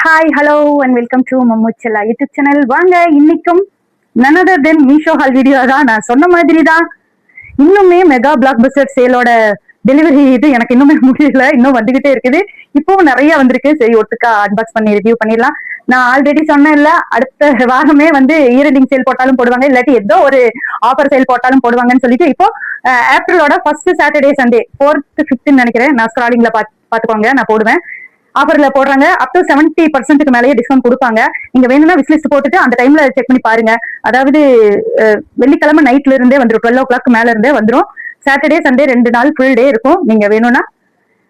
Hi hello and welcome to மம்முச்சலா YouTube channel. வாங்க, இன்னைக்கும் none other than Meesho haul video தான். நான் சொன்ன மாதிரி தான், இன்னுமே மெகா பிளாக் பஸ்டர் சேலோட டெலிவரி இது எனக்கு இன்னுமே முடியல, இன்னும் வந்துகிட்டே இருக்குது. இப்போ நிறைய வந்திருக்கு. சரி, ஒட்டுக்கா அன்பாக்ஸ் பண்ணி ரிவ்யூ பண்ணிடலாம். நான் ஆல்ரெடி சொன்னேன்ல, அடுத்த வாரமே வந்து இயர் எண்டிங் சேல் போட்டாலும் போடுவாங்க, இல்லாட்டி ஏதோ ஒரு ஆஃபர் சேல் போட்டாலும் போடுவாங்கன்னு சொல்லிட்டு இப்போ ஏப்ரலோட first Saturday Sunday 4th 5th நினைக்கிறேன், நான் ஸ்க்ராலிங்ல பாத்துக்கோங்க, நான் போடுவேன். ஆஃபர்ல போடுறாங்க. அப் டு 70% மேலேயே டிஸ்கவுண்ட் கொடுப்பாங்க. நீங்க வேணும்னா விஸ்லிஸ்ட் போட்டுட்டு அந்த டைம்ல செக் பண்ணி பாருங்க. அதாவது வெள்ளிக்கிழமை நைட்ல இருந்தே வந்துடும், 12 o'clock மேல இருந்தே வந்துடும். சாட்டர்டே சண்டே 2 நாள் ஃபுல் டே இருக்கும். நீங்க வேணும்னா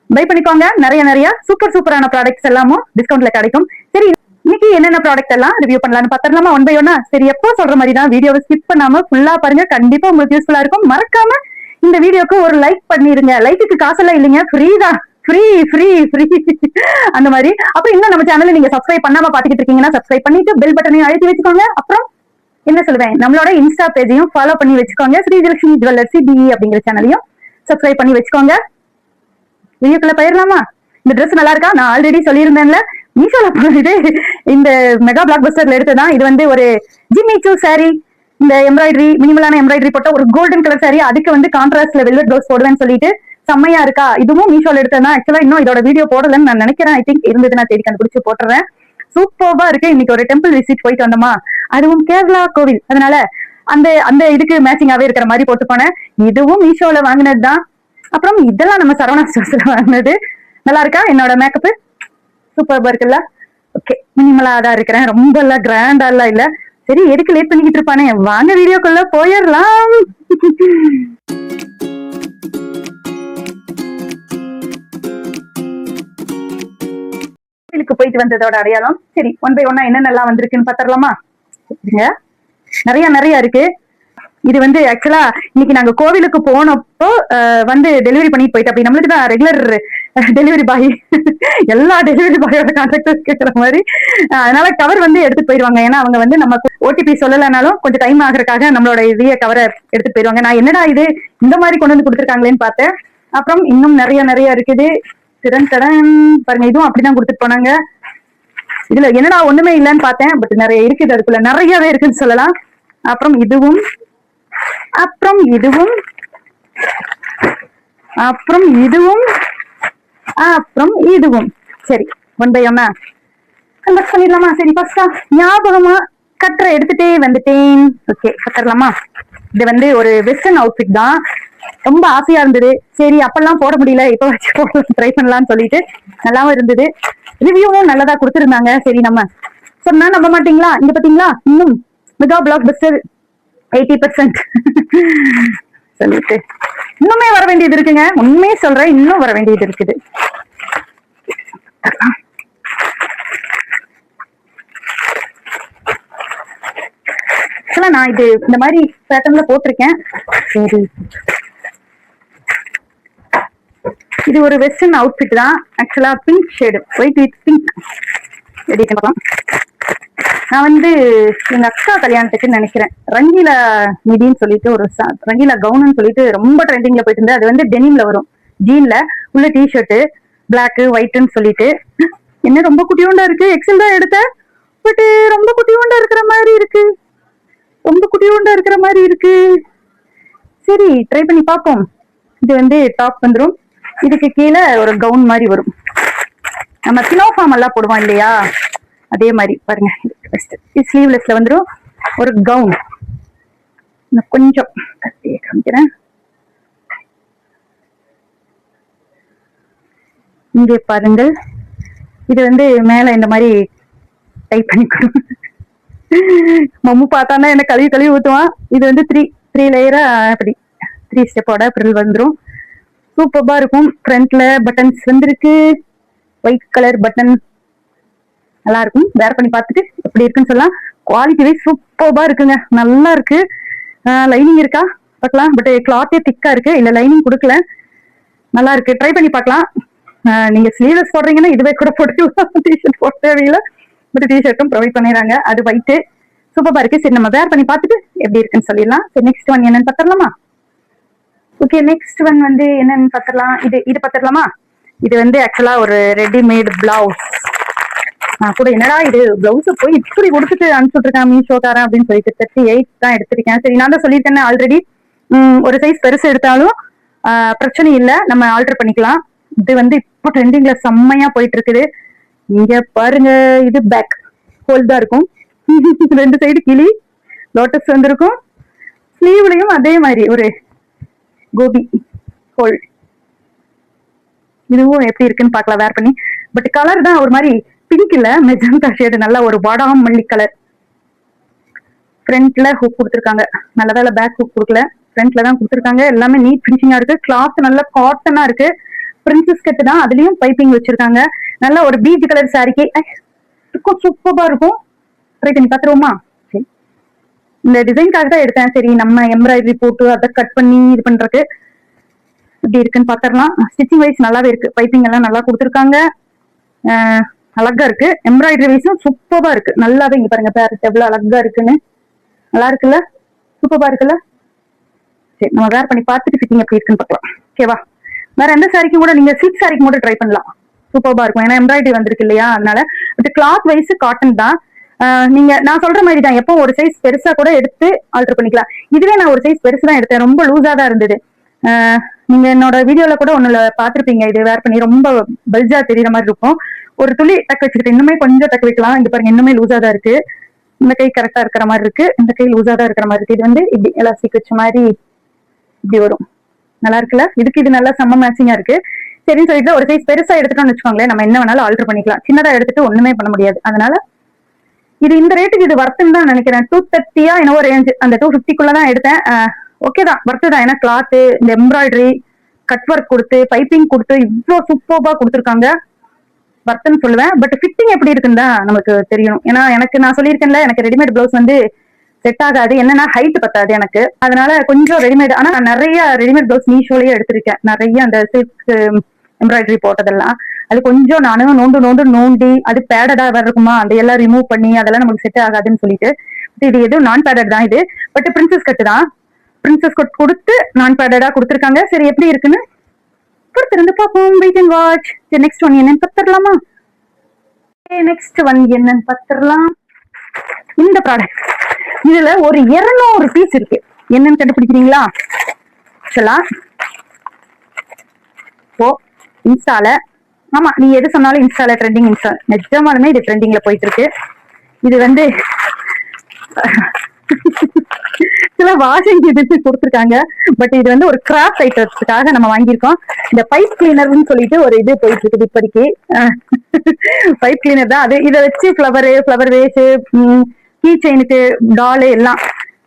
பை பண்ணிக்கோங்க. நிறைய சூப்பரான ப்ராடக்ட்ஸ் எல்லாமும் டிஸ்கவுண்ட்ல கிடைக்கும். சரி, இன்னைக்கு என்னென்ன ப்ராடக்ட் எல்லாம் ரிவ்யூ பண்ணலாம்னு பாத்திரலாமா, ஒன் பை ஒன்னா. சரி, எப்போ சொல்ற மாதிரி தான் வீடியோவை ஸ்கிப் பண்ணாம ஃபுல்லா பாருங்க, கண்டிப்பா உங்களுக்கு யூஸ்ஃபுல்லா இருக்கும். மறக்காம இந்த வீடியோக்கு ஒரு லைக் பண்ணிருங்க. லைக்குக்கு காசெல்லாம் இல்லைங்க, ஃப்ரீ தான். ஃப்ரீ அந்த மாதிரி. அப்ப இன்னும் நம்ம சேனலை நீங்க சப்ஸ்கிரைப் பண்ணாம பாத்துக்கிட்டு இருக்கீங்கன்னா சப்ஸ்கிரைப் பண்ணிட்டு பெல் பட்டனையும் அழுத்தி வச்சுக்கோங்க. அப்புறம் என்ன சொல்லுவேன், நம்மளோட இன்ஸ்டா பேஜையும் ஃபாலோ பண்ணி வச்சுக்கோங்க. ஸ்ரீலட்சுமி ஜுவல்லர்ஸ் டிஇ அப்படிங்கிற சேனலையும் சப்ஸ்கிரைப் பண்ணி வச்சுக்கோங்க. வீடியோக்குள்ள போயிடலாமா? இந்த ட்ரெஸ் நல்லா இருக்கா? நான் ஆல்ரெடி சொல்லியிருந்தேன்ல, மீஷோல போனது இந்த மெகா பிளாக் பஸ்டர்ல எடுத்ததான். இது வந்து ஒரு ஜிம்மிச்சூ சாரி, இந்த எம்ப்ராய்டரி, மினிமலான எம்ப்ராய்டரி போட்ட ஒரு கோல்டன் கலர் சாரி. அதுக்கு வந்து கான்ட்ராஸ்ட்ல வெல்வெட் ப்ளவுஸ் போடுவேன்னு சொல்லிட்டு செம்மையா இருக்கா. இதுவும் மீஷோல எடுத்தேன்னா. ஆக்சுவலா இன்னும் இதோட வீடியோ போடலன்னு நான் நினைக்கிறேன். ஐ திங்க் இருந்தது, நான் தேடி கண்டுபிடிச்சு போட்டுறேன். சூப்பர்வா இருக்கு. இன்னைக்கு ஒரு டெம்பிள் விசிட் போயிட்டு வந்தோமா, அதுவும் கேரளா கோவில், அதனால அந்த அந்த இதுக்கு மேட்சிங்காவே இருக்கிற மாதிரி போட்டு போனேன். இதுவும் மீஷோல வாங்கினது தான். அப்புறம் இதெல்லாம் நம்ம சரவணா ஸ்டோர்ஸ்ல வாங்கினது. நல்லா இருக்கா என்னோட மேக்கப்? சூப்பர்வா இருக்குல்ல? ஓகே, மினிமலா தான் இருக்கிறேன், ரொம்ப எல்லாம் கிராண்டா எல்லாம் இல்ல. சரி, எதுக்கு லேட் பண்ணிக்கிட்டு இருப்பானே, வாங்க வீடியோக்குள்ள போயிடலாம். போயிட்டு வந்ததோட அடையாளம். சரி, ஒன் பை ஒன்னா என்னென்னலாம் வந்திருக்குன்னு பாத்திரலாமா? நிறைய இருக்கு. இது வந்து ஆக்சுவலா இன்னைக்கு நாங்க கோவிலுக்கு போனப்போ வந்து டெலிவரி பண்ணிட்டு போயிட்டு, அப்படி நம்மளுக்கு தான் ரெகுலர் டெலிவரி பாய், எல்லா டெலிவரி பாயோட கான்ட்ராக்டர்ஸ் கேட்கிற மாதிரி. அதனால கவர் வந்து எடுத்துட்டு போயிடுவாங்க. ஏன்னா அவங்க வந்து நமக்கு ஓடிபி சொல்லலைனாலும் கொஞ்சம் டைம் ஆகுறதுக்காக நம்மளோட இதைய கவரை எடுத்துட்டு போயிடுவாங்க. நான் என்னடா இது இந்த மாதிரி கொண்டு வந்து கொடுத்துருக்காங்களேன்னு பார்த்தேன். அப்புறம் இன்னும் நிறைய இருக்குது. பாருங்க, இதுவும் அப்படிதான் கொடுத்துட்டு போனாங்க. இதுல என்னடா ஒண்ணுமே இல்லைன்னு பார்த்தேன், பட் நிறைய இருக்குது, அதுக்குள்ள நிறையவே இருக்குன்னு சொல்லலாம். அப்புறம் இதுவும் அப்புறம் இதுவும் அப்புறம் இதுவும் அப்புறம் இதுவும். சரி, ஒன் பை ஒன்னா அன்பாக்ஸ் பண்ணிடலாமா? சரி, ஃபர்ஸ்டா ஞாபகமா கட்டரை எடுத்துட்டே வந்துட்டேன். ஓகே, கட்டரலாமா? இது வந்து ஒரு வெஸ்டர்ன் அவுட்ஃபிட் தான். ரொம்ப ஆசையா இருந்தது. சரி, அப்பெல்லாம் போட முடியல, இப்ப வச்சு போட ட்ரை பண்ணலாம்னு சொல்லிட்டு நல்லாவும் இருந்தது. ரிவ்யூவும் நல்லதா கொடுத்துருந்தாங்க. சரி, நம்ம சொன்னா நம்ப மாட்டீங்களா? இங்க பாத்தீங்களா, இன்னும் மெகா பிளாக் பஸ்டர் 80% சொல்லிட்டு இன்னுமே வர வேண்டியது இருக்குங்க. உண்மையே சொல்றேன், இன்னும் வர வேண்டியது இருக்குது. நான் இது இந்த மாதிரி பேட்டர்ன்ல போட்டிருக்கேன். சரி, இது ஒரு வெஸ்டர்ன் அவுட்ஃபிட் தான். ஆக்சுவலா pink shade, white with pink. நான் வந்து எங்க அக்கா கல்யாணத்துக்கு நினைக்கிறேன், ரங்கீலா மிடின்னு சொல்லிட்டு ஒரு ரங்கீலா கவுன்னு சொல்லிட்டு ரொம்ப ட்ரெண்டிங்ல போயிட்டு இருந்தது. அது வந்து டெனிம்ல வரும், ஜீன்ல உள்ள டிஷர்ட் பிளாக் ஒயிட்னு சொல்லிட்டு. என்ன ரொம்ப குட்டியோண்டா இருக்கு, எக்ஸல் தான் எடுத்தேன், பட் ரொம்ப குட்டியோண்டா இருக்கிற மாதிரி இருக்கு, சரி, ட்ரை பண்ணி பார்ப்போம். இது வந்து டாப் வந்துடும், இதுக்கு கீழே ஒரு கவுன் மாதிரி வரும். நம்ம சினோஃபார்ம் எல்லாம் போடுவோம் இல்லையா, அதே மாதிரி பாருங்க. ஸ்லீவ்லெஸ்ல வந்துடும் ஒரு கவுன். கொஞ்சம் கட்டியே காமிக்கிறேன். இங்கே பாருங்கள், இது வந்து மேல இந்த மாதிரி டைப் பண்ணி கொடுங்க. மம்மு பார்த்தானா என்ன கழுவி ஊத்துவான். இது வந்து த்ரீ லேயரா அப்படி 3 ஸ்டெப்போட பிரில் வந்துடும். சூப்பர்பா இருக்கும். ஃப்ரண்ட்ல பட்டன்ஸ் வந்திருக்கு, ஒயிட் கலர் பட்டன். நல்லா இருக்கும். வேர் பண்ணி பார்த்துட்டு எப்படி இருக்குன்னு சொல்லலாம். குவாலிட்டி வைஸ் சூப்பர்பா இருக்குங்க, நல்லா இருக்கு. லைனிங் இருக்கா பார்க்கலாம், பட் கிளாத்தே திக்கா இருக்கு, இல்ல லைனிங் கொடுக்கல. நல்லா இருக்கு, ட்ரை பண்ணி பார்க்கலாம். நீங்க ஸ்லீவ்லெஸ் போடுறீங்கன்னா இதுவே கூட போட்டுக்கலாம், டிஷர்ட் போட தேவையில்லை. பட் டிஷர்ட்டும் ப்ரொவைட் பண்ணிடுறாங்க, அது ஒயிட்டு சூப்பர்பா இருக்கு. சரி, நம்ம வேர் பண்ணி பார்த்துட்டு எப்படி இருக்குன்னு சொல்லிடலாம். சரி, நெக்ஸ்ட் ஒன் என்னன்னு பார்த்துடலாமா? ஓகே, நெக்ஸ்ட் ஒன் வந்து என்னன்னு பார்த்துடலாம். இது பார்த்துடலாமா? இது வந்து ஆக்சுவலா ஒரு ரெடிமேட் பிளவுஸ். நான் கூட என்னடா இது பிளவுஸ் போய் இப்படி கொடுத்துட்டு அனுப்பிச்சுட்டு இருக்கேன் மீஷோக்காரன் அப்படின்னு சொல்லிட்டு 38 தான் எடுத்திருக்கேன். சரி, நான் தான் சொல்லியிருக்கேன் ஆல்ரெடி, ஒரு சைஸ் பெருசு எடுத்தாலும் பிரச்சனை இல்லை, நம்ம ஆல்டர் பண்ணிக்கலாம். இது வந்து இப்போ ட்ரெண்டிங்ல செம்மையா போயிட்டு இருக்குது. இங்க பாருங்க, இது பேக் ஹோல் தான் இருக்கும், 2 சைடு கிளி லோட்டஸ் வந்திருக்கும். ஸ்லீவ்லயும் அதே மாதிரி ஒரு கோபி ஹோல். இதுவும் எப்படி இருக்குன்னு பார்க்கலாம் வேர் பண்ணி. பட் கலர் தான் ஒரு மாதிரி பிங்க் இல்ல, மெஜந்தா ஷேடு, நல்ல ஒரு பாடாம் மல்லி கலர். ஃப்ரண்ட்ல ஹூக் கொடுத்துருக்காங்க, நல்ல வேலை பேக் ஹூக் கொடுக்கல, ஃப்ரண்ட்ல தான் கொடுத்துருக்காங்க. எல்லாமே நீட் ஃபினிஷிங்கா இருக்கு, கிளாத் நல்ல காட்டனா இருக்கு. பிரின்சஸ் கட் தான், அதுலயும் பைப்பிங் வச்சிருக்காங்க. நல்ல ஒரு பீச் கலர் சாரிக்கு சூப்பரா இருக்கும். ட்ரை பண்ணி பாத்துருவோமா? இந்த டிசைன்காக தான் எடுத்தேன். சரி, நம்ம எம்ப்ராய்டரி போட்டு அதை கட் பண்ணி இது பண்றதுக்கு எப்படி இருக்குன்னு பாத்திரலாம். ஸ்டிச்சிங் வைஸ் நல்லாவே இருக்கு, பைப்பிங் எல்லாம் நல்லா கொடுத்துருக்காங்க, அழகா இருக்கு. எம்ப்ராய்டரி வைஸும் சூப்பரா இருக்கு, நல்லாவே. இங்க பாருங்க பேரட் எவ்வளவு அழகா இருக்குன்னு, நல்லா இருக்குல்ல, சூப்பரா இருக்குல்ல. சரி, நம்ம வேர் பண்ணி பார்த்துட்டு ஃபிட்டிங் எப்படி இருக்குன்னு பார்க்கலாம். ஓகேவா? வேற எந்த சாரிக்கும் கூட நீங்க சில்க் சாரிக்கு கூட ட்ரை பண்ணலாம், சூப்பரா இருக்கும். ஏன்னா எம்ப்ராய்டரி வந்திருக்கு இல்லையா, அதனால. பட் கிளாத் வைஸ் காட்டன் தான். நீங்க நான் சொல்ற மாதிரி தான், எப்போ ஒரு சைஸ் பெருசா கூட எடுத்து ஆல்டர் பண்ணிக்கலாம். இதுவே நான் ஒரு சைஸ் பெருசு தான் எடுத்தேன், ரொம்ப லூஸா தான் இருந்தது. நீங்க என்னோட வீடியோல கூட ஒண்ணுல பாத்திருப்பீங்க, இது வேர் பண்ணி ரொம்ப பல்ஜா தெரியற மாதிரி இருக்கும். ஒரு துளி டக் வச்சுக்கிட்டு இன்னுமே கொஞ்சம் டக் வைக்கலாம். இங்க பாருங்க, இன்னுமே லூஸா தான் இருக்கு. இந்த கை கரெக்டா இருக்கிற மாதிரி இருக்கு, இந்த கை லூஸா தான் இருக்கிற மாதிரி இருக்கு. இது வந்து இப்படி எலாஸ்டிக் வச்ச மாதிரி இப்படி வரும், நல்லா இருக்குல்ல. இதுக்கு இது நல்லா செம்ம மேட்சிங்கா இருக்கு. சரின்னு சொல்லிட்டு ஒரு சைஸ் பெருசா எடுத்துட்டோம்னு வச்சுக்கோங்களேன், நம்ம என்ன வேணாலும் ஆல்டர் பண்ணிக்கலாம். சின்னதா எடுத்துட்டு ஒண்ணுமே பண்ண முடியாது. அதனால இது இந்த ரேட்டுக்கு இது வர்த்துன்னு தான் நினைக்கிறேன். 230 என்னவோ ரேஞ்ச், அந்த 250 எடுத்தேன். ஓகே தான், வர்த்து தான். ஏன்னா கிளாத்து, இந்த எம்ப்ராய்டரி, கட் ஒர்க் கொடுத்து, பைப்பிங் கொடுத்து இவ்வளவு சூப்பர்பா கொடுத்துருக்காங்க, வர்த்துன்னு சொல்லுவேன். பட் ஃபிட்டிங் எப்படி இருக்குன்னு தான் நமக்கு தெரியணும். ஏன்னா எனக்கு நான் சொல்லியிருக்கேன்ல, எனக்கு ரெடிமேட் பிளவுஸ் வந்து செட் ஆகாது. என்னன்னா ஹைட் பத்தாது எனக்கு, அதனால கொஞ்சம் ரெடிமேட். ஆனா நான் நிறைய ரெடிமேட் பிளவுஸ் மீஷோலயே எடுத்திருக்கேன், நிறைய அந்த சில்க் எம்ப்ராய்டரி போட்டதெல்லாம். அது கொஞ்சம் நானும் நோண்டி அது பேடடா வேற இருக்குமா, அந்த எல்லாம் ரிமூவ் பண்ணி அதெல்லாம் நமக்கு செட் ஆகாதுன்னு சொல்லிட்டு இது எதுவும் நான் பேடட் தான் இது. பட் பிரின்சஸ் கட் தான், பிரின்சஸ் கட் கொடுத்து நான் பேடடா கொடுத்துருக்காங்க. சரி, எப்படி இருக்குன்னு பொறுத்திருந்து பார்ப்போம். Wait and watch. Next one என்னன்னு பார்த்துடலாமா? நெக்ஸ்ட் ஒன் என்னன்னு பார்த்துடலாம். இந்த ப்ராடக்ட், இதுல ஒரு 200 பீஸ் இருக்கு. என்னன்னு கண்டுபிடிக்கிறீங்களா? ஓ, இன்ஸ்டால, ஆமா, நீ எது சொன்னாலும் இன்ஸ்டால ட்ரெண்டிங். இன்ஸ்டா நிஜமாலுமே இது ட்ரெண்டிங்ல போயிட்டு இருக்கு. இது வந்து சில வாஷிங் இது கொடுத்துருக்காங்க. பட் இது வந்து ஒரு கிராஃப்ட் ஐட்டத்துக்காக நம்ம வாங்கியிருக்கோம். இந்த பைப் கிளீனர்னு சொல்லிட்டு ஒரு இது போயிட்டு இருக்குது இப்போதைக்கு. பைப் கிளீனர் தான் அது. இதை வச்சு ஃபிளவர் வேஸ், கீ செயினுக்கு, டாலு எல்லாம்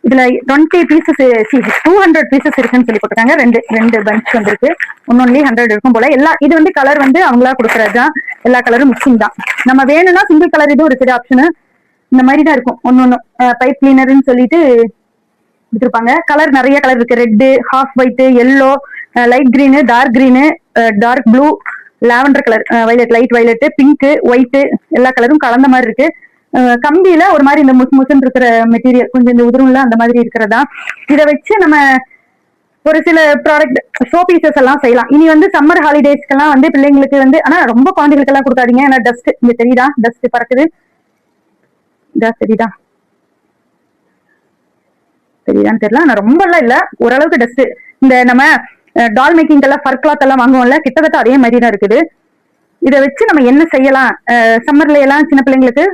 இதுல 20 பீசஸ் 200 பீசஸ் இருக்குன்னு சொல்லி போட்டிருக்காங்க. ரெண்டு பஞ்ச் வந்திருக்கு, ஒன்னொன்லி 100 இருக்கும் போல. இது வந்து கலர் வந்து அவங்களா கொடுக்கறது தான், எல்லா கலரும் மிக்சிங் தான். நம்ம வேணும்னா சிங்கிள் கலர் இது ஒரு சில ஆப்ஷனு இந்த மாதிரி தான் இருக்கும். ஒன்னொன்னு பைப் கிளீனர்னு சொல்லிட்டு கொடுத்துருப்பாங்க. கலர் நிறைய கலர் இருக்கு, red, half white, yellow, light green, dark green, dark blue, lavender colour, violet, light violet, pink, white, எல்லா கலரும் கலந்த மாதிரி இருக்கு. கம்பியில ஒரு மாதிரி இந்த முசுன்னு இருக்கிற மெட்டீரியல், கொஞ்சம் இந்த உதிரம்ல அந்த மாதிரி இருக்கிறதா. இதை வச்சு நம்ம ஒரு சில ப்ராடக்ட் ஷோ பீசஸ் எல்லாம் செய்யலாம். இனி வந்து சம்மர் ஹாலிடேஸ்க்கெல்லாம் வந்து பிள்ளைங்களுக்கு வந்து, ஆனா ரொம்ப குழந்தைகளுக்கு எல்லாம் கொடுக்காதீங்க. ஏன்னா டஸ்ட், இங்க தெரியுதா டஸ்ட் பறக்குது, தெரியுதான்னு தெரியல, ஆனா ரொம்ப எல்லாம் இல்ல, ஓரளவுக்கு டஸ்ட். இந்த நம்ம டால் மேக்கிங் எல்லாம் ஃபர் கிளாத் எல்லாம் வாங்குவோம்ல, கிட்டத்தட்ட அதே மாதிரி தான் இருக்குது. இதை வச்சு நம்ம என்ன செய்யலாம்? சம்மர்ல எல்லாம் சின்ன பிள்ளைங்களுக்கு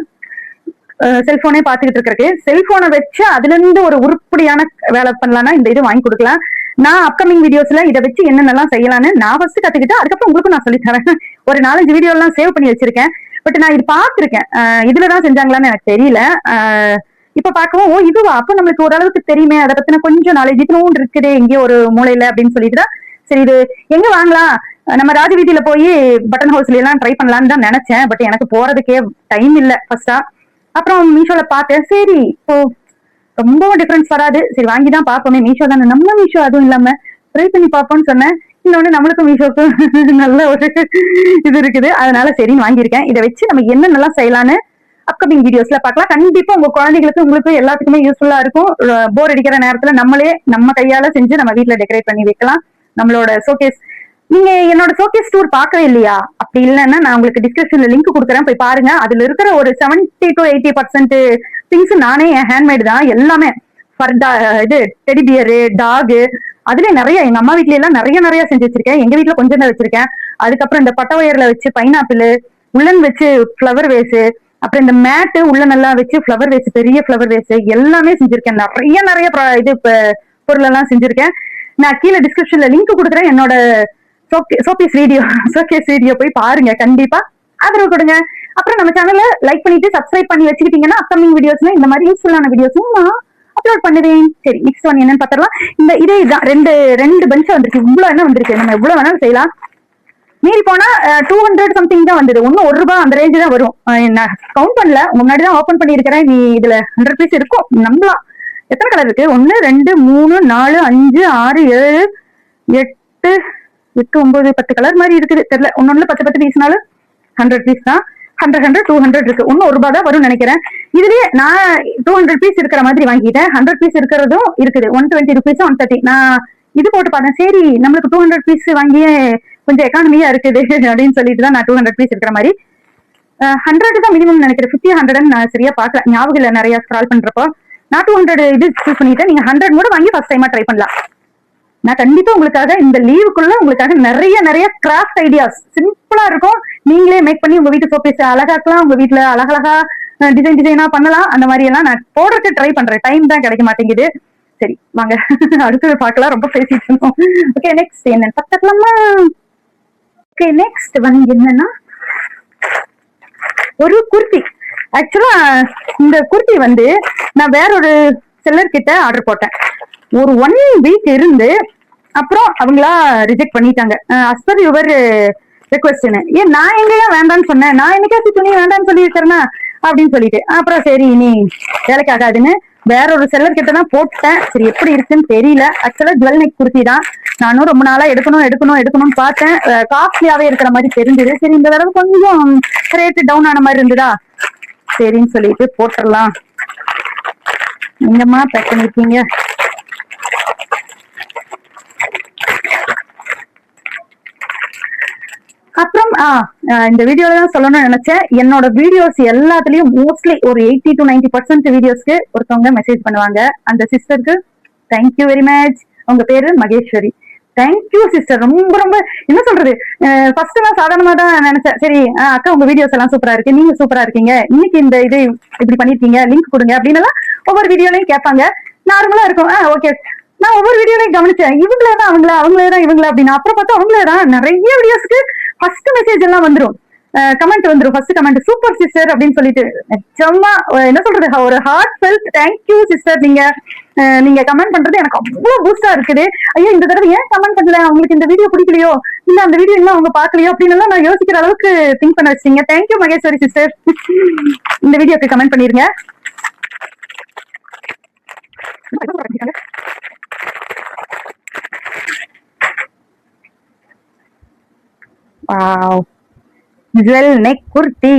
செல்போனே பாத்துக்கிட்டு இருக்கிறதுக்கு, செல்போனை வச்சு அதுல இருந்து ஒரு உருப்படியான வேலை பண்ணலாம்னா இந்த இது வாங்கி கொடுக்கலாம். நான் அப்கமிங் வீடியோஸ்ல இதை வச்சு என்னென்னலாம் செய்யலாம்னு நான் ஃபர்ஸ்ட் கத்துக்கிட்டு அதுக்கப்புறம் உங்களுக்கும் நான் சொல்லி தரேன். ஒரு 4-5 வீடியோ எல்லாம் சேவ் பண்ணி வச்சிருக்கேன். பட் நான் இது பாத்திருக்கேன், இதுலதான் செஞ்சாங்களான்னு எனக்கு தெரியல. இப்ப பாக்கவும், ஓ இதுவா, அப்ப நம்மளுக்கு ஓரளவுக்கு தெரியுமே, அதை பத்தின கொஞ்சம் நாலேஜ் இதுவும் இருக்குதே எங்கேயோ ஒரு மூலையில அப்படின்னு சொல்லிட்டு சரி இது எங்க வாங்கலாம், நம்ம ராஜ வீதியில போய் பட்டன் ஹவுஸ்ல எல்லாம் ட்ரை பண்ணலாம்னு தான் நினைச்சேன். பட் எனக்கு போறதுக்கே டைம் இல்ல ஃபர்ஸ்டா. அப்புறம் மீஷோல பார்த்தேன், சரி இப்போ ரொம்ப டிஃபரன்ஸ் வராது, சரி வாங்கிதான் பார்ப்போமே, மீஷோ தானே, நம்ம மீஷோ அதுவும் இல்லாம ட்ரை பண்ணி பார்ப்போம்னு சொன்னேன். இன்னொன்னு நம்மளுக்கும் மீஷோக்கும் நல்ல ஒரு இது இருக்குது, அதனால சரின்னு வாங்கியிருக்கேன். இதை வச்சு நம்ம என்னென்னலாம் செய்யலான்னு அப்கமிங் வீடியோஸ்ல பார்க்கலாம். கண்டிப்பா உங்க குழந்தைகளுக்கு உங்களுக்கு எல்லாத்துக்குமே யூஸ்ஃபுல்லா இருக்கும். போர் அடிக்கிற நேரத்துல நம்மளே நம்ம கையால செஞ்சு நம்ம வீட்டுல டெக்கரேட் பண்ணி வைக்கலாம் நம்மளோட ஷோகேஸ். நீங்க என்னோட ஷோகேஸ் டூர் பார்க்கவே இல்லையா? அப்ப இல்லைன்னா நான் உங்களுக்கு டிஸ்கிரிப்ஷன்ல லிங்க் கொடுக்குறேன், போய் பாருங்க. அதுல இருக்கிற ஒரு 70 to 80% திங்ஸ் நானே என் ஹேண்ட்மேட் தான் எல்லாமே. ஃபர்டா இது டெடி பியரு, டாகு, அதுல நிறைய எங்க அம்மா வீட்ல எல்லாம் நிறைய நிறைய செஞ்சு வச்சிருக்கேன். எங்க வீட்டுல கொஞ்சம் தான் வச்சிருக்கேன். அதுக்கப்புறம் இந்த பட்டை ஒயர்ல வச்சு பைனாப்பிள், உள்ளன் வச்சு ஃப்ளவர் வேஸ், அப்புறம் இந்த மேட்டு உள்ள நல்லா வச்சு ஃப்ளவர் வேஸ், பெரிய ஃப்ளவர் வேஸ் எல்லாமே செஞ்சிருக்கேன். நிறைய நிறைய இது பொருள் எல்லாம் செஞ்சிருக்கேன். நான் கீழே டிஸ்கிரிப்ஷன்ல லிங்க் கொடுக்குறேன். என்னோட ஷோகேஸ் வீடியோ போய் பாருங்க, கண்டிப்பா ஆதரவு கொடுங்க. அப்புறம் நம்ம சேனலை லைக் பண்ணிட்டு சப்ஸ்கிரைப் பண்ணி வச்சுக்கிட்டீங்கன்னா அப்கமிங் வீடியோஸ்ல இந்த மாதிரி யூஸ்ஃபுல்லான வீடியோஸும் நான் அப்லோட் பண்ணுவேன். சரி, நெக்ஸ்ட் ஒன் என்னன்னு பார்த்தரலாம். இந்த இதே இதான் ரெண்டு பெஞ்ச் வந்திருக்கு. இவ்வளவு என்ன வந்திருக்கு, நம்ம எவ்வளவு வேணாலும் செய்யலாம். மீறி போனா 200 சம்திங் தான் வந்தது. ஒன்னும் ₹1 அந்த ரேஞ்சு தான் வரும். நான் கவுண்ட் பண்ணல, முன்னாடிதான் ஓபன் பண்ணி இருக்கிறேன். நீ இதுல 100 பீஸ் இருக்கும் நம்பலாம். எத்தனை கலர் இருக்கு? 1 2 3 4 5 6 7 8 8 9 10 கலர் மாதிரி இருக்குது. தெரியல, ஒன்னொன்னு 10 பீஸ்னாலும் 100 பீஸ் தான். 100 200 இருக்கு. ஒன்னும் ₹1 தான் வரும்னு நினைக்கிறேன். இதுலயே நான் 200 பீஸ் இருக்கிற மாதிரி வாங்கிட்டேன். 100 பீஸ் இருக்கிறதும் இருக்குது. 120 rupees 130. நான் இது போட்டு பார்த்தேன். சரி, நம்மளுக்கு 200 பீஸ் வாங்கியே கொஞ்சம் எக்கானமியா இருக்குது அப்படின்னு சொல்லிட்டு தான் நான் 200 பீஸ் இருக்கிற மாதிரி 100 தான் மினிமம் நினைக்கிறேன். 50 100 நான் சரியா பார்க்கல, ஞாபகம் இல்ல. நிறைய ஸ்க்ரால் பண்றப்போ நான் 200 இது சூஸ் பண்ணிட்டேன். நீங்க 100 கூட வாங்கி ஃபர்ஸ்ட் டைமா ட்ரை பண்ணலாம். நான் கண்டிப்பா உங்களுக்காக இந்த லீவுக்குள்ள உங்களுக்காக நிறைய நிறைய கிராஃப்ட் ஐடியாஸ் சிம்பிளா இருக்கும். நீங்களே மேக் பண்ணி உங்க வீட்டு ஷோபீஸ் அழகாக்கலாம். உங்க வீட்டுல அழகழகா டிசைனா பண்ணலாம். அந்த மாதிரி எல்லாம் நான் போடுறதுக்கு ட்ரை பண்றேன். டைம் தான் கிடைக்க மாட்டேங்குது. சரி, வாங்க அடுத்தது பார்க்கலாம். ரொம்ப பேசிட்டு இருக்கோம். ஓகே, நெக்ஸ்ட் என்னன்னு பார்த்துக்கலாமா? ஓகே, நெக்ஸ்ட் வந்து என்னன்னா ஒரு குர்த்தி. ஆக்சுவலா இந்த குர்த்தி வந்து நான் வேற ஒரு செல்லர் கிட்ட ஆர்டர் போட்டேன். ஒரு 1 வீக் இருந்து அப்புறம் அவங்களா ரிஜெக்ட் பண்ணிட்டாங்க. அஸ் பர் யுவர் ரெக்வஸ்ட்னு. ஏன் நான் எங்கேயா வேண்டாம்னு சொன்னேன்? நான் என்னைக்காச்சும் துணி வேண்டாம்னு சொல்லியிருக்கிறேன்னா அப்படின்னு சொல்லிட்டு அப்புறம் சரி இனி வேலைக்கு ஆகாதுன்னு வேற ஒரு செல்லர் கிட்ட தான் போட்டேன். சரி, எப்படி இருக்குன்னு தெரியல. ஆக்சுவலா ஜுவல் நெக் குர்த்தி தான். நானும் ரொம்ப நாளா எடுக்கணும்னு பார்த்தேன். காஸ்ட்லியாவே இருக்கிற மாதிரி தெரிஞ்சது. சரி, இந்த தடவை கொஞ்சம் ரேட் டவுன் ஆன மாதிரி இருந்ததா, சரின்னு சொல்லிட்டு போட்டுடலாம். எங்கம்மா பேக் பண்ணிருக்கீங்க? அப்புறம் இந்த வீடியோல தான் சொல்லணும்னு நினைச்சேன். என்னோட வீடியோஸ் எல்லாத்துலயும் மோஸ்ட்லி ஒரு 80 to 90% வீடியோஸ்க்கு ஒருத்தவங்க மெசேஜ் பண்ணுவாங்க. அந்த சிஸ்டருக்கு தேங்க்யூ வெரி மச். உங்க பேரு மகேஸ்வரி. Thank you sister. ரொம்ப ரொம்ப என்ன சொல்றது, ஃபர்ஸ்ட் நான் சாதாரணமா தான் நினைச்சேன். சரி அக்கா, உங்க வீடியோஸ் எல்லாம் சூப்பரா இருக்கு, நீங்க சூப்பரா இருக்கீங்க, இன்னைக்கு இந்த இது இப்படி பண்ணிருக்கீங்க, லிங்க் கொடுங்க அப்படின்னு எல்லாம் ஒவ்வொரு வீடியோலையும் கேட்பாங்க. நார்மலா இருக்கும். ஓகே, நான் ஒவ்வொரு வீடியோலையும் கவனிச்சேன். இவங்களேதான் அவங்களேதான் இவங்கள அப்படின்னு. அப்புறம் பார்த்தா அவங்களேதான் நிறைய வீடியோஸ்க்கு ஃபர்ஸ்ட் மெசேஜ் எல்லாம் வந்துரும், கமெண்ட் வந்துரும். ஃபர்ஸ்ட் கமெண்ட் சூப்பர் சிஸ்டர் அப்படின்னு சொல்லிட்டு. நிஜமா என்ன சொல்றது, ஒரு ஹார்ட் ஃபெல்ட் தேங்க்யூ சிஸ்டர். நீங்க கமெண்ட் பண்றது எனக்கு அவ்வளவு பூஸ்டா இருக்குது. ஐயோ, இந்த தடவை ஏன் கமெண்ட் பண்ணல, அவங்களுக்கு இந்த வீடியோ பிடிக்கலையோ, இல்ல அந்த வீடியோ இன்னும் அவங்க பாக்கலையோ அப்படின்னு எல்லாம் நான் யோசிக்கிற அளவுக்கு திங்க் பண்ண வச்சிட்டீங்க. Thank you Maheswari sister. இந்த வீடியோக்கு கமெண்ட் பண்ணிருங்க. ஜுவல் நெக் குர்த்தி,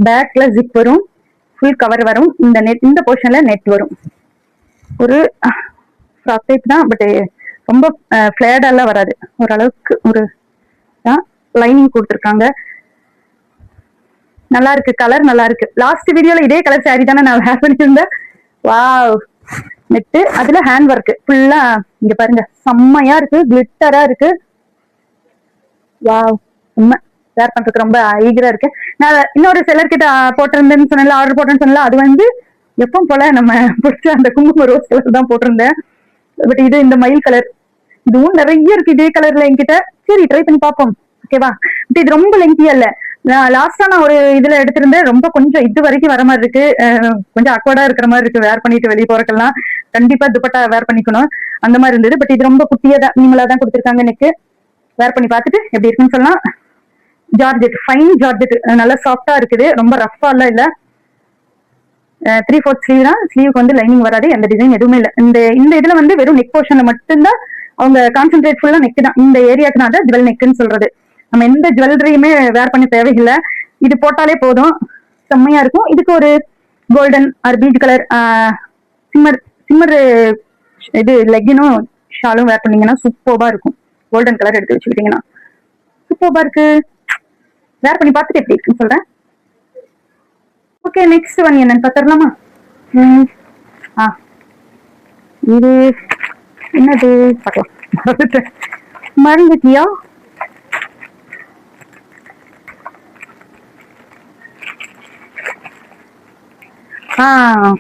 பேக்ல ஜிப் வரும், ஃபுல் கவர் வரும். இந்த போர்ஷன்ல நெட் வரும். ஒரு ஃப்ராக் டைப் தான், பட் ரொம்ப ஃபிளேர்டெல்லாம் வராது. ஓரளவுக்கு ஒரு லைனிங் கொடுத்துருக்காங்க. நல்லா இருக்கு, கலர் நல்லா இருக்கு. லாஸ்ட் வீடியோல இதே கலர் சாரி தானே நான் வேர் பண்ணிருந்தேன். வாவ், நெட்டு, அதுல ஹேண்ட் ஒர்க் ஃபுல்லா இங்க பாருங்க, செம்மையா இருக்கு, கிளிட்டரா இருக்கு. வாவ், உண்மை வேர் பண்றதுக்கு ரொம்ப ஈகரா இருக்கு. நான் இன்னொரு செல்லர் கிட்ட போட்டிருந்தேன்னு சொன்னல, ஆர்டர் போட்டேன்னு சொன்னல, அது வந்து எப்பவும் போல நம்ம பிடிச்ச அந்த குங்கும ரோஸ் கலர் தான் போட்டிருந்தேன். பட் இது இந்த மயில் கலர், இதுவும் நிறைய இருக்கு இதே கலர்ல என்கிட்ட. சரி, ட்ரை பண்ணி பார்ப்போம். ஓகேவா? பட் இது ரொம்ப லெங்கியா இல்ல. லாஸ்டா நான் ஒரு இதுல எடுத்திருந்தேன், ரொம்ப கொஞ்சம் இது வரைக்கும் வர மாதிரி இருக்கு. கொஞ்சம் அக்வர்டா இருக்கிற மாதிரி இருக்கு வேர் பண்ணிட்டு வெளியே போறக்கெல்லாம். கண்டிப்பா துப்பட்டா வேர் பண்ணிக்கணும் அந்த மாதிரி இருந்தது. பட் இது ரொம்ப குட்டியா தான், மினிமலா தான் கொடுத்துருக்காங்க. எனக்கு வேர் பண்ணி பார்த்துட்டு எப்படி இருக்குன்னு சொல்லலாம். ஜார்ஜெட், ஃபைன் ஜார்ஜெட், நல்லா சாஃப்டா இருக்குது, ரொம்ப ரஃபா எல்லாம் இல்ல. 3/4 ஸ்லீவ் தான். ஸ்லீவுக்கு வந்து லைனிங் வராது, எந்த டிசைன் எதுவுமே இல்ல. இந்த இதுல வந்து வெறும் நெக் போர்ஷன்ல மட்டும்தான் அவங்க கான்சென்ட்ரேட் ஃபுல்லா நெக் தான். இந்த ஏரியாக்கு நான் தான் ஜுவல் நெக்குன்னு சொல்றது. நம்ம எந்த ஜுவல்லரியுமே வேர் பண்ண தேவையில்லை, இது போட்டாலே போதும், செம்மையா இருக்கும். இதுக்கு ஒரு golden or peach colour shimmer இது லெக்கினும் ஷாலும் வேர் பண்ணீங்கன்னா சூப்பர்பா இருக்கும். கோல்டன் கலர் எடுத்து வச்சுக்கிட்டீங்கன்னா சூப்பர்பா இருக்கு. வேர் பண்ணி பார்த்துட்டு எப்படி இருக்குன்னு சொல்றேன். ஓகே, நெக்ஸ்ட் ஒன் என்னன்னு பார்த்துடலாமா? இது என்னது பார்க்கலாம். மறந்துட்டியா?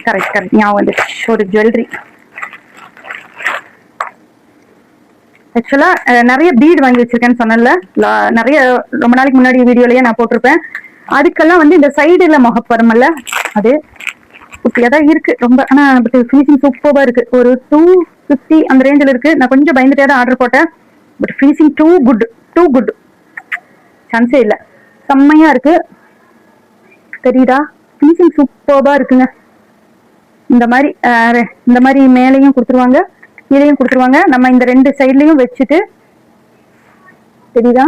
கரெக்ட் ஞாபகம் வந்துச்சு. ஒரு ஜுவல்லரி. ஆக்சுவலா நிறைய பீட் வாங்கி வச்சிருக்கேன்னு சொன்னல, நிறைய ரொம்ப நாளைக்கு முன்னாடி வீடியோலயே நான் போட்டிருப்பேன். அதுக்கெல்லாம் வந்து இந்த சைடுல முகப்பருமல்ல, அது குட்டியா தான் இருக்கு ரொம்ப. ஆனா பட் ஃபினிஷிங் சூப்பரா இருக்கு. ஒரு 250 அந்த ரேஞ்சில் இருக்கு. நான் கொஞ்சம் பயந்துட்டே தான் ஆர்டர் போட்டேன். பட் ஃபினிஷிங் டூ குட், சான்ஸே இல்லை. செம்மையா இருக்கு. தெரியுதா? ஃபினிஷிங் சூப்பரா இருக்குங்க. இந்த மாதிரி மேலையும் கொடுத்துருவாங்க, கீழையும் கொடுத்துருவாங்க. நம்ம இந்த 2 சைட்லயும் வச்சுட்டு, தெரியுதா?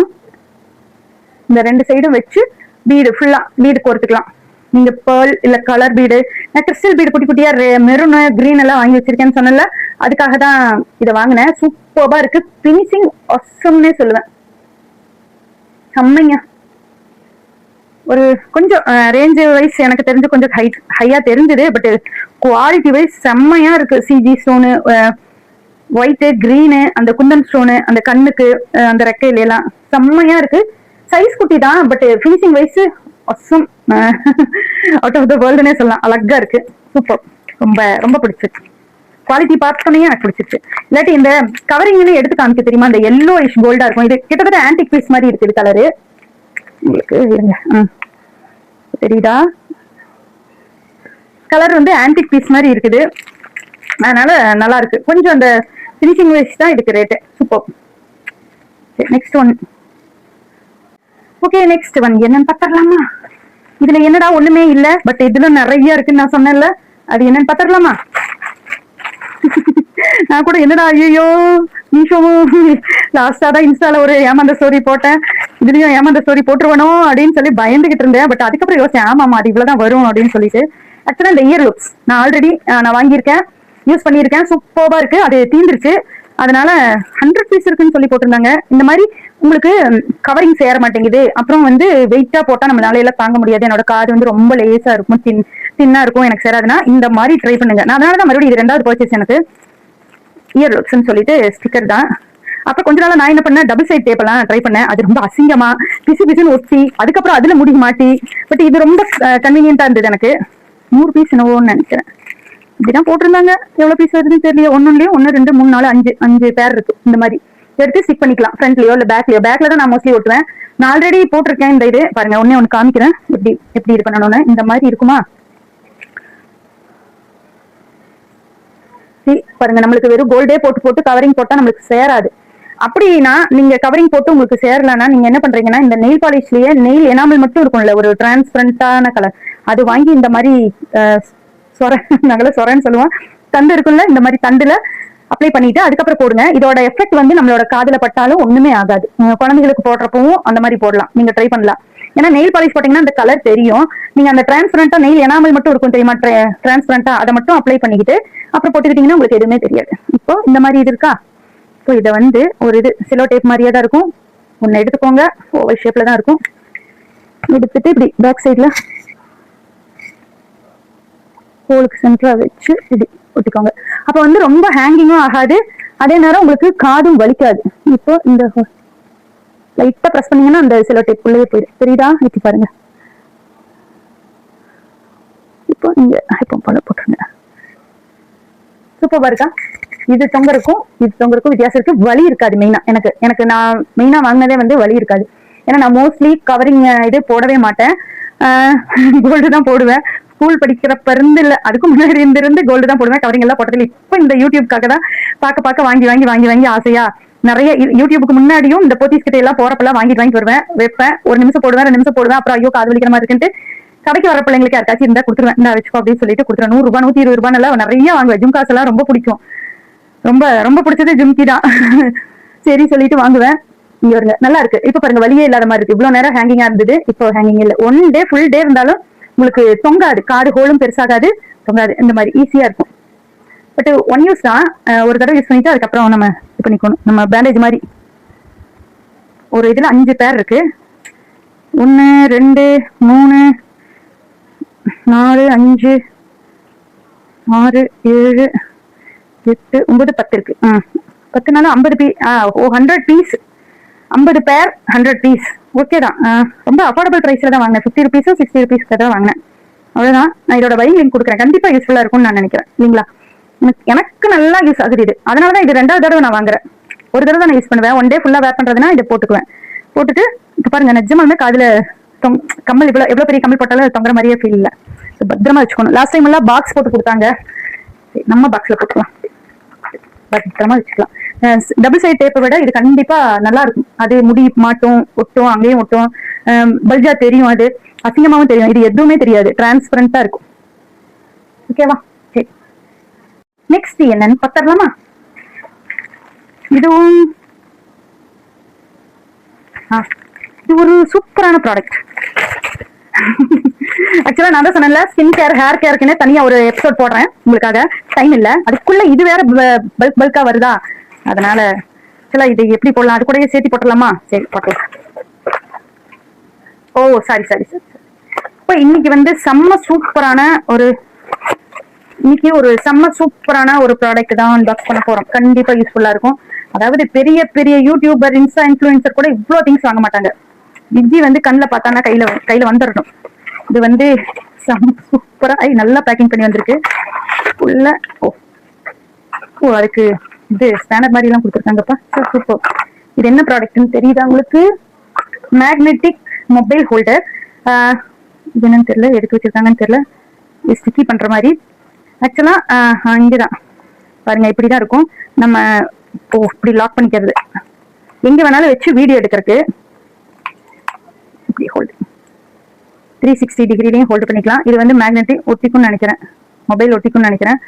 இந்த 2 சைடும் வச்சு பீடு ஃபுல்லா பீடு கோர்த்துக்கலாம். நீங்க பேர்ல் இல்ல கலர் பீடு, நான் கிறிஸ்டல் பீடு குட்டி குட்டியா மெரூன் கிரீன் எல்லாம் வாங்கி வச்சிருக்கேன்னு சொன்னல, அதுக்காக தான் இதை வாங்கினேன். சூப்பரா இருக்கு. பினிஷிங் ஆசம்னே சொல்லுவேன். செம்மைங்க. ஒரு கொஞ்சம் ரேஞ்ச் வைஸ் எனக்கு தெரிஞ்சு கொஞ்சம் ஹையா தெரிஞ்சது. பட் குவாலிட்டி வைஸ் செம்மையா இருக்கு. சிஜி ஸ்டோனு, ஒயிட்டு, கிரீனு, அந்த குந்தன் ஸ்டோனு, அந்த கண்ணுக்கு, அந்த ரெக்கையில எல்லாம் செம்மையா இருக்கு. சைஸ் குட்டி தான், but finishing wise awesome. Out of the வேர்ல்டுனே சொல்லலாம். அழகா இருக்கு. சூப்பர். ரொம்ப ரொம்ப பிடிச்சிருக்கு. குவாலிட்டி பார்த்தோன்னே எனக்கு பிடிச்சிருக்கு. இல்லாட்டி இந்த கவரிங்னு எடுத்து காமிக்க தெரியுமா? இந்த எல்லோயிஷ் கோல்டா இருக்கும். இது கிட்டத்தட்ட ஆன்டிக் பீஸ் மாதிரி இருக்குது கலரு. உங்களுக்கு தெரியுதா? கலர் வந்து ஆன்டிக் பீஸ் மாதிரி இருக்குது. அதனால நல்லா இருக்கு. கொஞ்சம் அந்த ஃபினிஷிங் வைஸ் தான் இதுக்கு rate. Super. Next one. Okay, next one என்னன்னு பார்த்துடலாமா? இதுல என்னடா ஒண்ணுமே இல்ல, பட் இதுல நிறைய இருக்குன்னு நான் சொன்னேன்ல, அது என்னன்னு பார்த்துடலாமா? நான் கூட என்னடா ஐயோ மீஷோவும் லாஸ்டா தான் இன்ஸ்டால ஒரு ஏமாந்த ஸ்டோரி போட்டேன், இதுலயும் ஏமாந்த ஸ்டோரி போட்டுருவனோ அப்படின்னு சொல்லி பயந்துகிட்டு இருந்தேன். பட் அதுக்கப்புறம் யோசிச்சேன், ஆமாமா அது இவ்வளவுதான் வரும் அப்படின்னு சொல்லிட்டு. ஆக்சுவலா இந்த இயர் லுக்ஸ் நான் ஆல்ரெடி நான் வாங்கியிருக்கேன், யூஸ் பண்ணியிருக்கேன். சூப்பரா இருக்கு. அது தீந்துருச்சு, அதனால 100 பீஸ் இருக்குன்னு சொல்லி போட்டிருந்தாங்க. இந்த மாதிரி உங்களுக்கு கவரிங் சேர மாட்டேங்குது, அப்புறம் வந்து வெயிட்டா போட்டா நம்மளால எல்லாம் தாங்க முடியாது, என்னோட காது வந்து ரொம்ப லேசா இருக்கும், தின்னா இருக்கும், எனக்கு சேராதுன்னா இந்த மாதிரி ட்ரை பண்ணுங்க. நான் அதனாலதான் மறுபடியும் இது 2வது பர்ச்சேஸ் எனக்கு. இயர் லுக்ஸ்ன்னு சொல்லிட்டு ஸ்டிக்கர் தான். அப்ப கொஞ்ச நாள் நான் என்ன பண்ணேன், டபுள் சைட் டேப் எல்லாம் ட்ரை பண்ணேன். அது ரொம்ப அசிங்கமா பிசுன்னு ஒட்டி, அதுக்கப்புறம் அதுல முடி மாட்டி. பட் இது ரொம்ப கன்வீனியன்டா இருந்தது எனக்கு. 100 பீஸ் என்னவோன்னு நினைக்கிறேன். இப்படிதான் போட்டிருந்தாங்க. எவ்வளவு பீஸ் வருதுன்னு தெரியல. 1 2 3 4 5 பேர் இருக்கு. இந்த மாதிரி எடுத்து ஸ்டிக் பண்ணிக்கலாம், ஃப்ரண்ட்லயோ இல்ல பேக்லயோ. பேக்ல தான் நான் மோஸ்ட்லி ஓட்டுவேன். நான் ஆல்ரெடி போட்டிருக்கேன் இந்த இது. பாருங்க, ஒண்ணு காமிக்கிறேன் எப்படி இது பண்ணணும்னு. இந்த மாதிரி இருக்குமா பாருங்க. நம்மளுக்கு வெறும் கோல்டே போட்டு கவரிங் போட்டா நம்மளுக்கு சேராது. அப்படின்னா நீங்க கவரிங் போட்டு உங்களுக்கு சேரலன்னா நீங்க என்ன பண்றீங்கன்னா, இந்த நெயில் பாலிஷ்லயே நெயில் எனாமல் மட்டும் இருக்கும்ல, ஒரு டிரான்ஸ்பரண்டான கலர், அது வாங்கி இந்த மாதிரி சொரன்னு சொல்லுவோம், தண்டு இருக்குல்ல, இந்த மாதிரி தண்டுல அப்ளை பண்ணிட்டு அதுக்கப்புறம் போடுங்க. இதோட எஃபெக்ட் வந்து நம்மளோட காதுல பட்டாலும் ஒண்ணுமே ஆகாது. குழந்தைகளுக்கு போடுறப்பவும் அந்த மாதிரி போடலாம், நீங்க ட்ரை பண்ணலாம். ஏன்னா நெயில் பாலிஷ் போட்டீங்கன்னா அந்த கலர் தெரியும். நீங்க அந்த டிரான்ஸ்பரண்டா நெயில் எனாமல் மட்டும் இருக்கும் தெரியுமா, டிரான்ஸ்பரண்டா, அதை மட்டும் அப்ளை பண்ணிக்கிட்டு அப்புறம் போட்டுக்கிட்டீங்கன்னா உங்களுக்கு எதுவுமே தெரியாது. இப்போ இந்த மாதிரி இது இருக்கா? இப்போ இதை வந்து ஒரு இது செலோ டேப் மாதிரியே தான் இருக்கும். ஒன்னு எடுத்துக்கோங்க, ஓவல் ஷேப்ல தான் இருக்கும். எடுத்துட்டு இப்படி பேக் சைட்ல ஹோலுக்கு சென்டரா வச்சு இப்படி ஒட்டிக்கோங்க. அப்ப வந்து ரொம்ப ஹேங்கிங்கும் ஆகாது, அதே நேரம் உங்களுக்கு காதும் வலிக்காது. இப்போ இந்த லைட்டா பிரஸ் பண்ணீங்கன்னா அந்த செலோ டேப் உள்ளே போயிடும். தெரியுதா? இப்படி பாருங்க. இப்போ நீங்க இப்போ போல போட்டுருங்க. சூப்பரா இருக்கா? இது தொங்க இருக்கும், இது தொங்க இருக்கும், வித்தியாசம் இருக்கு. வலி இருக்காது. எனக்கு நான் மெயினா வாங்கினதே வந்து வலி இருக்காது. ஏன்னா நான் மோஸ்ட்லி கவரிங் இது போடவே மாட்டேன், கோல்டு தான் போடுவேன். ஸ்கூல் படிக்கிறப்ப இருந்து இல்ல, அதுக்கு முன்னாடி இருந்து கோல்டு தான் போடுவேன். கவரிங் எல்லாம் போட்டதில்லை. இப்ப இந்த யூடியூப்காக தான் பார்க்க வாங்கி ஆசையா நிறைய. யூடியூபுக்கு முன்னாடியும் இந்த போத்தீஸ் கிட்ட எல்லாம் போறப்பெல்லாம் வாங்கிட்டு வருவேன், வைப்பேன். 1 நிமிஷம் போடுவேன், 2 நிமிஷம் போடுவேன். அப்புறம் ஐயோ காது வலிக்கிற மாதிரி இருக்குன்ட்டு கடைக்கு வர பிள்ளைங்களுக்கு யாருக்காச்சும் இருந்தா கொடுத்துருவேன், இந்த வச்சுக்கோ அப்படின்னு சொல்லிட்டு கொடுத்துருவேன். 100 ரூபாய் 120 ரூபாய் எல்லாம் நிறைய வாங்குவேன். ஜும்காஸ் எல்லாம் ரொம்ப பிடிக்கும். ரொம்ப ரொம்ப பிடிச்சது ஜும்கி தான். சரி சொல்லிட்டு வாங்குவேன். இங்க வருங்க, நல்லா இருக்கு. இப்ப பாருங்க, வலியே இல்லாத மாதிரி இருக்கு. இவ்வளவு நேரம் ஹேங்கிங்கா இருந்தது, இப்போ ஹேங்கிங் இல்ல. 1 டே ஃபுல் டே இருந்தாலும் உங்களுக்கு தொங்காது, காது ஹோலும் பெருசாகாது, தொங்காது. இந்த மாதிரி ஈஸியா இருக்கும். பட் 1 யூஸ் தான், ஒரு தடவை யூஸ் பண்ணிட்டு அதுக்கப்புறம் நம்ம இது பண்ணிக்கணும். நம்ம பேண்டேஜ் மாதிரி ஒரு இதுல 5 பேர் இருக்கு. 1 2 3 4 5 6 7 8 9 10 இருக்கு. 10 50 பீஸ். 100 பீஸ், 50 பேர் 100 பீஸ். ஓகே தான். ரொம்ப அஃபோர்டபுள் பிரைஸ்ல தான் வாங்கினேன். 50 ருபீஸோ 60 ருபீஸ்க்கு தான் வாங்கினேன். அவ்வளவுதான். நான் இதோட பை லிங்க் கொடுக்குறேன். கண்டிப்பா யூஸ்ஃபுல்லா இருக்கும்னு நான் நினைக்கிறேன். இல்லைங்களா? எனக்கு நல்லா யூஸ் ஆகுது இது. அதனாலதான் இது 2வது தடவை நான் வாங்குறேன். ஒரு தடவை நான் யூஸ் பண்ணுவேன். 1 டே ஃபுல்லா வேர் பண்றதுன்னா இதை போட்டுக்குவேன். போட்டுட்டு இப்ப பாருங்க, நிஜமாலுமே காதுல கம்மல் எவ்வளவு பெரிய கம்மல் போட்டாலும் தொங்குற மாதிரியே ஃபீல் இல்ல. பத்திரமா வச்சுக்கணும். லாஸ்ட் டைம் எல்லாம் பாக்ஸ் போட்டு கொடுத்தாங்க. நம்ம பாக்ஸ்ல போட்டுக்கலாம், பத்திரமா வச்சுக்கலாம். டபுள் சைட் டேப்பை விட இது கண்டிப்பா நல்லா இருக்கும். அது முடி மாட்டும், ஒட்டும், அங்கேயும் ஒட்டும், பல்ஜா தெரியும், அது அசிங்கமாவும் தெரியும். இது எதுவுமே தெரியாது, டிரான்ஸ்பரண்டா இருக்கும். ஓகேவா? சரி, நெக்ஸ்ட் என்னன்னு பார்த்தரலாமா? இதுவும் இது ஒரு சூப்பரான ப்ராடக்ட். ஆக்சுவலா நான் தான் சொன்னேன்ல, ஸ்கின் கேர் ஹேர் கேருக்குன்னு தனியா ஒரு எபிசோட் போடுறேன். உங்களுக்காக டைம் இல்ல. அதுக்குள்ள இது வேற பல்கா வருதா, அதனால ஆக்சுவலா இது எப்படி போடலாம், அது கூட சேர்த்து போட்டலாமா? சரி, போட்டலாம். ஓ சாரி. இப்போ இன்னைக்கு வந்து செம்ம சூப்பரான ஒரு ப்ராடக்ட் தான் அன்பாக்ஸ் பண்ண போறோம். கண்டிப்பா யூஸ்ஃபுல்லா இருக்கும். அதாவது பெரிய பெரிய யூடியூபர், இன்ஃப்ளூயன்சர் கூட இவ்வளோ திங்ஸ் வாங்க மாட்டாங்க. விஜி வந்து கண்ணில் பார்த்தானா கையில வந்துடணும். இது வந்து சூப்பரா நல்லா பேக்கிங் பண்ணி வந்திருக்கு. உள்ள அதுக்கு இது ஸ்பேனர் மாதிரி எல்லாம் கொடுத்துருக்காங்கப்பா. சூப்பர். இது என்ன ப்ராடக்ட்னு தெரியுதா உங்களுக்கு? Magnetic mobile holder. இது என்னன்னு தெரியல, எதுக்கு வச்சிருக்காங்கன்னு தெரியல. இது ஸ்டிக்கி பண்ற மாதிரி. ஆக்சுவலா இங்கதான் பாருங்க, இப்படிதான் இருக்கும். நம்ம இப்படி லாக் பண்ணிக்கிறது, எங்க வேணாலும் வச்சு வீடியோ எடுக்கிறதுக்கு. இப்படி ஹோல்டு 360 டிகிரிலையும் ஹோல்டு பண்ணிக்கலாம். இது வந்து மேக்னெட்டிக் ஒட்டிக்கும்னு நினைக்கிறேன், மொபைல் ஒட்டிக்கும்னு நினைக்கிறேன்.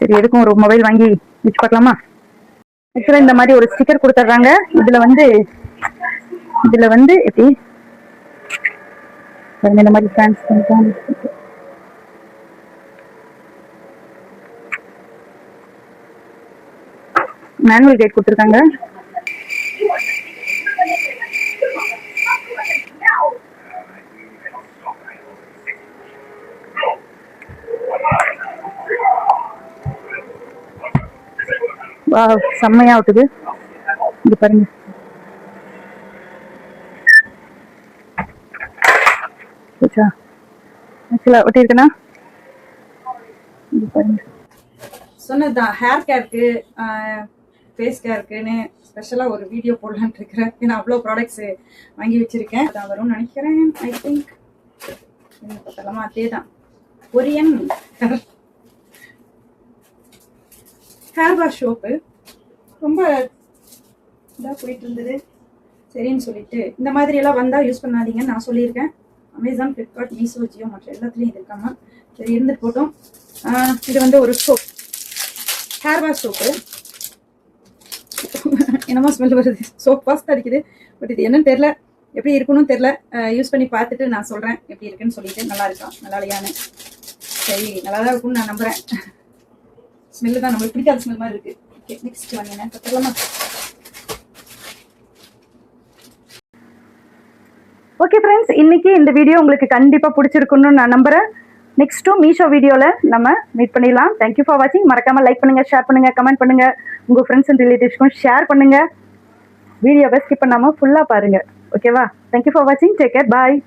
சரி, எதுக்கும் ஒரு மொபைல் வாங்கி வச்சு பார்க்கலாமா? ஆக்சுவலா இந்த மாதிரி ஒரு ஸ்டிக்கர் கொடுத்துட்றாங்க. இதுல வந்து எப்படி இந்த மாதிரி ஃபேன்ஸ் பண்ணிக்கலாம். மேனுவல் கைட் கொடுத்துருக்காங்க. செம்மையா இருக்குது. இது பாருங்க, ஒட்டி இருக்குன்னா இது பாருங்க. சொன்னதுதான் ஹேர் கேருக்கு, ஃபேஸ் கேருக்குன்னு ஸ்பெஷலாக ஒரு வீடியோ போடலான்னு இருக்கிறேன். ஏன்னா அவ்வளோ ப்ராடக்ட்ஸ் வாங்கி வச்சிருக்கேன். அதான் வரும்னு நினைக்கிறேன். ஐ திங்க் என்ன பார்த்தலாமா? அதே தான், கொரியன் ஹேர் வாஷ் சோப்பு. ரொம்ப இதாக போயிட்டு இருந்தது. சரின்னு சொல்லிட்டு இந்த மாதிரி எல்லாம் வந்தால் யூஸ் பண்ணாதீங்கன்னு நான் சொல்லியிருக்கேன். அமேசான், ஃப்ளிப்கார்ட், மீஷோ, ஜியோ மற்ற எல்லாத்துலேயும் இது இருக்காம. சரி, இருந்துட்டு போட்டோம். இது வந்து ஒரு சோப், ஹேர் வாஷ் சோப்பு. என்னமோ ஸ்மெல் வருது, சோப் வாஷ் அடிக்குது. பட் இது என்னன்னு தெரியல, எப்படி இருக்கணும்னு தெரியல. யூஸ் பண்ணி பார்த்துட்டு நான் சொல்கிறேன் எப்படி இருக்குன்னு சொல்லிட்டு. நல்லா இருக்கா, நல்லா இல்லையான்னு. சரி, நல்லா தான் இருக்கும்னு நான் நம்புகிறேன். ஸ்மெல்லு தான் நம்மளுக்கு பிடிக்காத ஸ்மெல் மாதிரி இருக்குது. ஓகே, நெக்ஸ்ட் வாங்க என்ன கற்றுக்கலாமா? ஓகே ஃப்ரெண்ட்ஸ், இன்னைக்கு இந்த வீடியோ உங்களுக்கு கண்டிப்பா பிடிச்சிருக்குன்னு நான் நம்புறேன். நெக்ஸ்ட்டும் மீஷோ வீடியோல நம்ம மீட் பண்ணிடலாம். தேங்க்யூ ஃபார் வாட்சிங். மறக்காம லைக் பண்ணுங்க, ஷேர் பண்ணுங்க, கமெண்ட் பண்ணுங்க, உங்க ஃப்ரெண்ட்ஸ் அண்ட் ரிலேட்டிவ்ஸ்க்கும் ஷேர் பண்ணுங்க. வீடியோவை ஸ்கிப் பண்ணாம ஃபுல்லா பாருங்க. ஓகேவா? தேங்க்யூ ஃபார் வாட்சிங். Take care. பாய்.